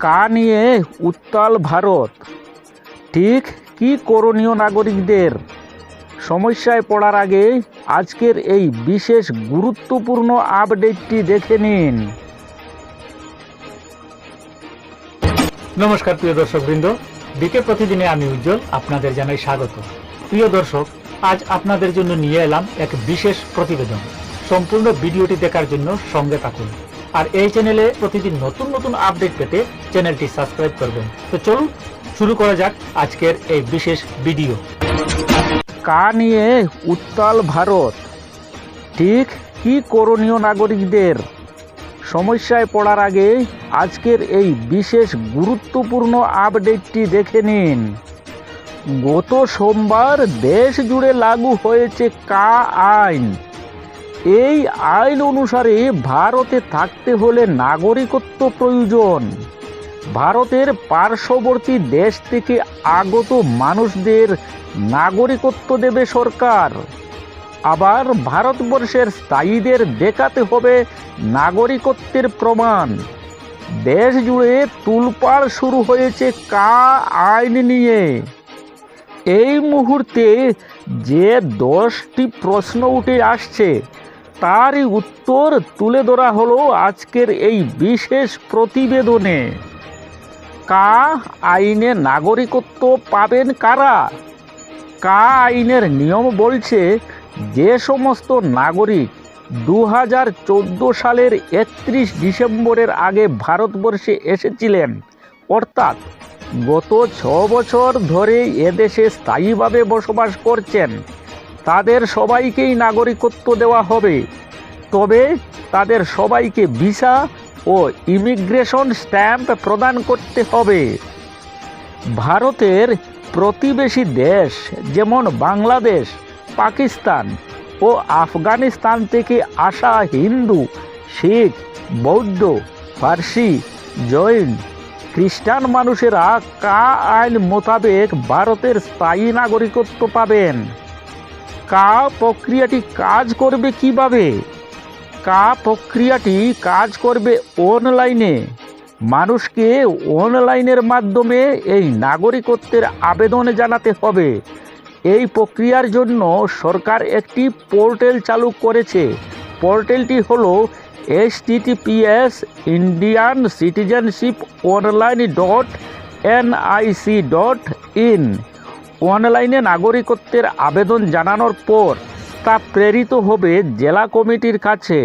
কা নিয়ে উত্তাল ভারত, ঠিক কি করণীয় নাগরিকদের? সমস্যায় পড়ার আগে আজকের এই বিশেষ গুরুত্বপূর্ণ আপডেটটি দেখে নিন। নমস্কার প্রিয় দর্শকবৃন্দ, বিকে প্রতিদিনে আমি উজ্জ্বল আপনাদের জানাই স্বাগত। প্রিয় দর্শক, আজ আপনাদের জন্য নিয়ে এলাম এক বিশেষ প্রতিবেদন। সম্পূর্ণ ভিডিওটি দেখার জন্য সঙ্গে থাকুন, আর এই চ্যানেলে প্রতিদিন নতুন নতুন আপডেট পেতে চ্যানেলটি সাবস্ক্রাইব করবেন। তো চলুন শুরু করা যাক আজকের এই বিশেষ ভিডিও। কা নিয়ে উত্তাল ভারত, ঠিক কি করণীয় নাগরিকদের? সমস্যায় পড়ার আগে আজকের এই বিশেষ গুরুত্বপূর্ণ আপডেটটি দেখে নিন। গত সোমবার দেশ জুড়ে লাগু হয়েছে কা আইন। এই আইন অনুসারে ভারতে থাকতে হলে নাগরিকত্ব প্রয়োজন। ভারতের পার্শ্ববর্তী দেশ থেকে আগত মানুষদের নাগরিকত্ব দেবে সরকার। আবার ভারতবর্ষের স্থায়ীদের দেখাতে হবে নাগরিকত্বের প্রমাণ। দেশ জুড়ে তোলপাড় শুরু হয়েছে কা আইন নিয়ে। এই মুহূর্তে যে 10টি প্রশ্ন উঠে আসছে তারই উত্তর তুলে ধরা হলো আজকের এই বিশেষ প্রতিবেদনে। কা আইনে নাগরিকত্ব পাবেন কারা? কা আইনের নিয়ম বলছে, যে সমস্ত নাগরিক 2014 সালের 31 ডিসেম্বরের আগে ভারতবর্ষে এসেছিলেন, অর্থাৎ গত 6 বছর ধরে এদেশে স্থায়ীভাবে বসবাস করছেন, তাদের সবাইকেই নাগরিকত্ব দেওয়া হবে। তবে তাদের সবাইকে ভিসা ও ইমিগ্রেশন স্ট্যাম্প প্রদান করতে হবে। ভারতের প্রতিবেশী দেশ যেমন বাংলাদেশ, পাকিস্তান ও আফগানিস্তান থেকে আসা হিন্দু, শিখ, বৌদ্ধ, পার্সি, জৈন, খ্রিস্টান মানুষেরা কা আইন মোতাবেক ভারতের স্থায়ী নাগরিকত্ব পাবেন। কা প্রক্রিয়াটি কাজ করবে কিভাবে? কা প্রক্রিয়াটি কাজ করবে অনলাইনে। মানুষকে অনলাইনের মাধ্যমে এই নাগরিকত্বের আবেদন জানাতে হবে। এই প্রক্রিয়ার জন্য সরকার একটি পোর্টাল চালু করেছে। পোর্টালটি হলো https://indiancitizenship.nic.in। অনলাইনে নাগরিকত্বের আবেদন জানানোর পর তা প্রেরিত হবে জেলা কমিটির কাছে।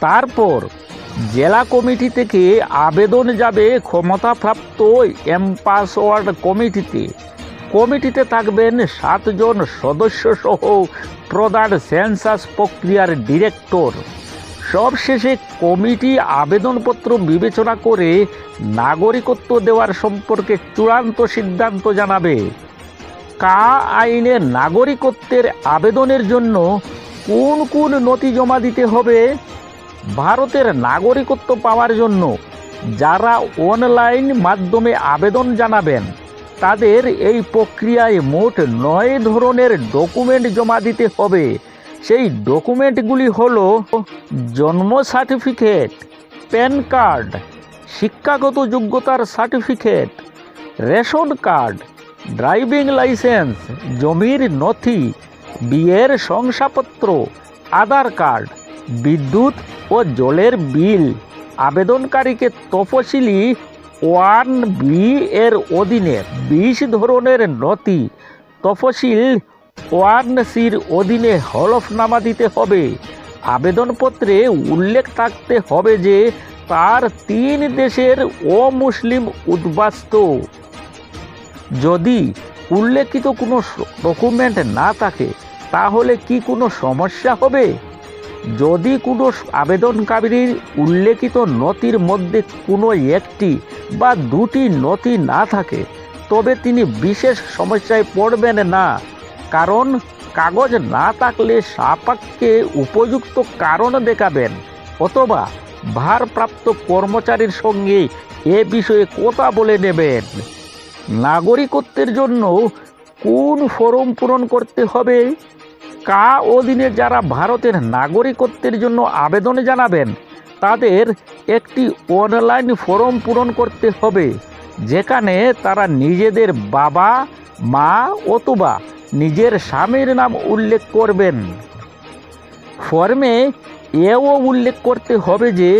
তারপর জেলা কমিটি থেকে আবেদন যাবে ক্ষমতাপ্রাপ্ত এমপাসওয়ার্ড কমিটিতে। কমিটিতে থাকবেন 7 জন সদস্য সহ প্রধান সেন্সাস প্রক্রিয়ার ডিরেক্টর। সবশেষে কমিটি আবেদনপত্র বিবেচনা করে নাগরিকত্ব দেওয়ার সম্পর্কে চূড়ান্ত সিদ্ধান্ত জানাবে। কা আইনে নাগরিকত্বের আবেদনের জন্য কোন কোন নথি জমা দিতে হবে? ভারতের নাগরিকত্ব পাওয়ার জন্য যারা অনলাইন মাধ্যমে আবেদন জানাবেন, তাদের এই প্রক্রিয়ায় মোট 9 ধরনের ডকুমেন্ট জমা দিতে হবে। সেই ডকুমেন্টগুলি হলো জন্ম সার্টিফিকেট, প্যান কার্ড, শিক্ষাগত যোগ্যতার certificate, ration card, driving licence, জমির নথি, বিয়ের শংসাপত্র, আধার কার্ড, বিদ্যুৎ ও জলের বিল। আবেদনকারীকে তফসিলি 1B এর অধীনে 20 ধরনের নথি, তফসিল 1Cর অধীনে হলফনামা দিতে হবে। আবেদনপত্রে উল্লেখ থাকতে হবে যে তার 3 দেশের অমুসলিম উদ্বাস্তু। যদি উল্লেখিত কোনো ডকুমেন্ট না থাকে তাহলে কি কোনো সমস্যা হবে? যদি কোনো আবেদনকারীর উল্লেখিত নথির মধ্যে কোনো একটি বা 2টি নথি না থাকে তবে তিনি বিশেষ সমস্যায় পড়বেন না, কারণ কাগজ না থাকলে সাপেক্ষে উপযুক্ত কারণ দেখাবেন অথবা ভারপ্রাপ্ত কর্মচারীর সঙ্গে এ বিষয়ে কথা বলে নেবেন। নাগরিকত্বের জন্য কোন ফর্ম পূরণ করতে হবে? কা অধীনে যারা ভারতের নাগরিকত্বের জন্য আবেদন জানাবেন তাদের একটি অনলাইন ফর্ম পূরণ করতে হবে, যেখানে তারা নিজেদের বাবা, মা অথবা নিজের স্বামীর নাম উল্লেখ করবেন। ফর্মে এও উল্লেখ করতে হবে যে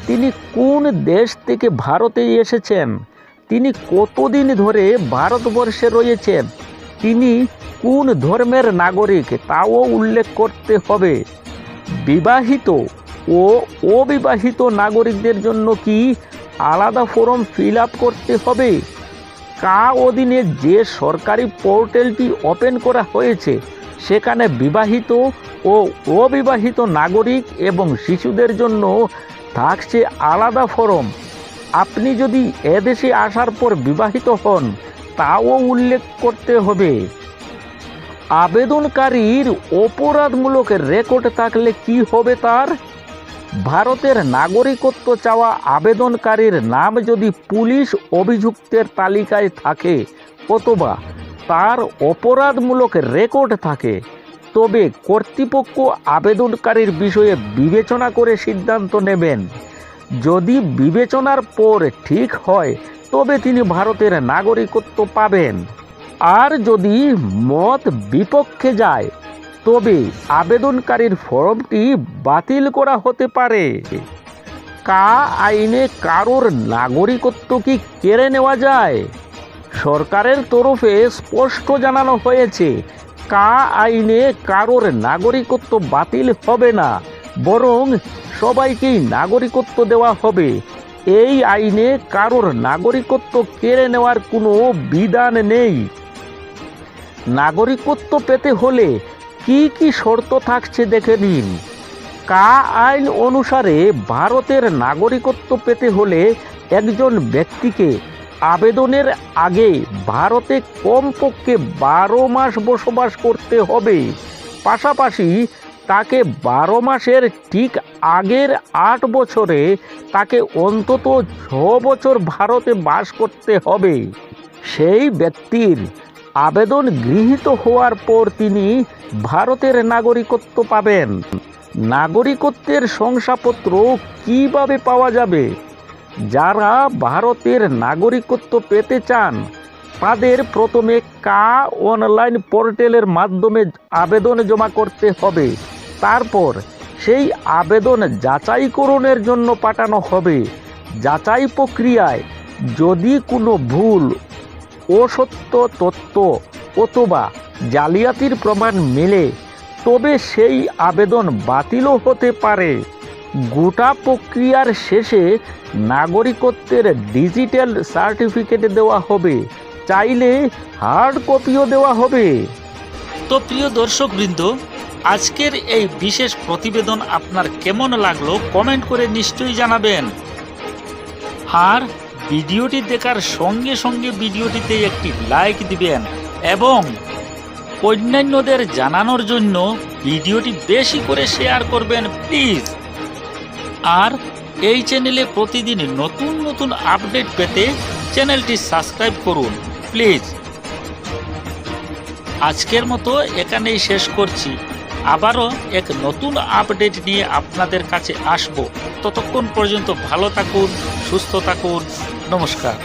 তিনি কোন দেশ থেকে ভারতে এসেছেন, তিনি কতদিন ধরে ভারতবর্ষে রয়েছেন, তিনি কোন ধর্মের নাগরিক তাও উল্লেখ করতে হবে। বিবাহিত ও অবিবাহিত নাগরিকদের জন্য কি আলাদা ফর্ম ফিল আপ করতে হবে? কা অধীনে যে সরকারি পোর্টালটি ওপেন করা হয়েছে সেখানে বিবাহিত ও অবিবাহিত নাগরিক এবং শিশুদের জন্য থাকছে আলাদা ফর্ম। আপনি যদি এদেশে আসার পর বিবাহিত হন তাও উল্লেখ করতে হবে। আবেদনকারীর অপরাধমূলক রেকর্ড থাকলে কি হবে তার? ভারতের নাগরিকত্ব চাওয়া আবেদনকারীর নাম যদি পুলিশ অভিযুক্তের তালিকায় থাকে অথবা তার অপরাধমূলক রেকর্ড থাকে, তবে কর্তৃপক্ষ আবেদনকারীর বিষয়ে বিবেচনা করে সিদ্ধান্ত নেবেন। যদি বিবেচনার পর ঠিক হয় তবে তিনি ভারতের নাগরিকত্ব পাবেন। আর যদি মত বিপক্ষে যায় তবে আবেদনকারীর ফর্মটি বাতিল করা হতে পারে। কা আইনে কারোর নাগরিকত্ব কি কেড়ে নেওয়া যায়? সরকারের তরফে স্পষ্ট জানানো হয়েছে, কা আইনে কারোর নাগরিকত্ব বাতিল হবে না, বরং সবাইকেই নাগরিকত্ব দেওয়া হবে। এই আইনে কারোর নাগরিকত্ব কেড়ে নেওয়ার কোনো বিধান নেই। নাগরিকত্ব পেতে হলে কি কি শর্ত থাকছে দেখে নিন। কা আইন অনুসারে ভারতের নাগরিকত্ব পেতে হলে একজন ব্যক্তিকে আবেদনের আগে ভারতে কমপক্ষে 12 মাস বসবাস করতে হবে। পাশাপাশি তাকে 12 মাসের ঠিক আগের 8 বছরে তাকে অন্তত 6 বছর ভারতে বাস করতে হবে। সেই ব্যক্তির আবেদন গৃহীত হওয়ার পর তিনি ভারতের নাগরিকত্ব পাবেন। নাগরিকত্বের শংসাপত্র কিভাবে পাওয়া যাবে? যারা ভারতের নাগরিকত্ব পেতে চান তাদের প্রথমে কা অনলাইন পোর্টালের মাধ্যমে আবেদন জমা করতে হবে। তারপর সেই আবেদন যাচাইকরণের জন্য পাঠানো হবে। যাচাই প্রক্রিয়ায় যদি কোনো ভুল, অসত্য তথ্য অথবা জালিয়াতির প্রমাণ মেলে তবে সেই আবেদন বাতিলও হতে পারে। গোটা প্রক্রিয়ার শেষে নাগরিকত্বের ডিজিটাল সার্টিফিকেট দেওয়া হবে, চাইলে হার্ড কপিও দেওয়া হবে। তো প্রিয় দর্শকবৃন্দ, আজকের এই বিশেষ প্রতিবেদন আপনার কেমন লাগলো কমেন্ট করে নিশ্চয়ই জানাবেন। আর ভিডিওটি দেখার সঙ্গে সঙ্গে ভিডিওটিতে একটি লাইক দিবেন এবং অন্যান্যদের জানানোর জন্য ভিডিওটি বেশি করে শেয়ার করবেন প্লিজ। আর এই চ্যানেলে প্রতিদিন নতুন নতুন আপডেট পেতে চ্যানেলটি সাবস্ক্রাইব করুন প্লিজ। আজকের মতো এখানেই শেষ করছি। আবারও এক নতুন আপডেট নিয়ে আপনাদের কাছে আসব। ততক্ষণ পর্যন্ত ভালো থাকুন, সুস্থ থাকুন। নমস্কার।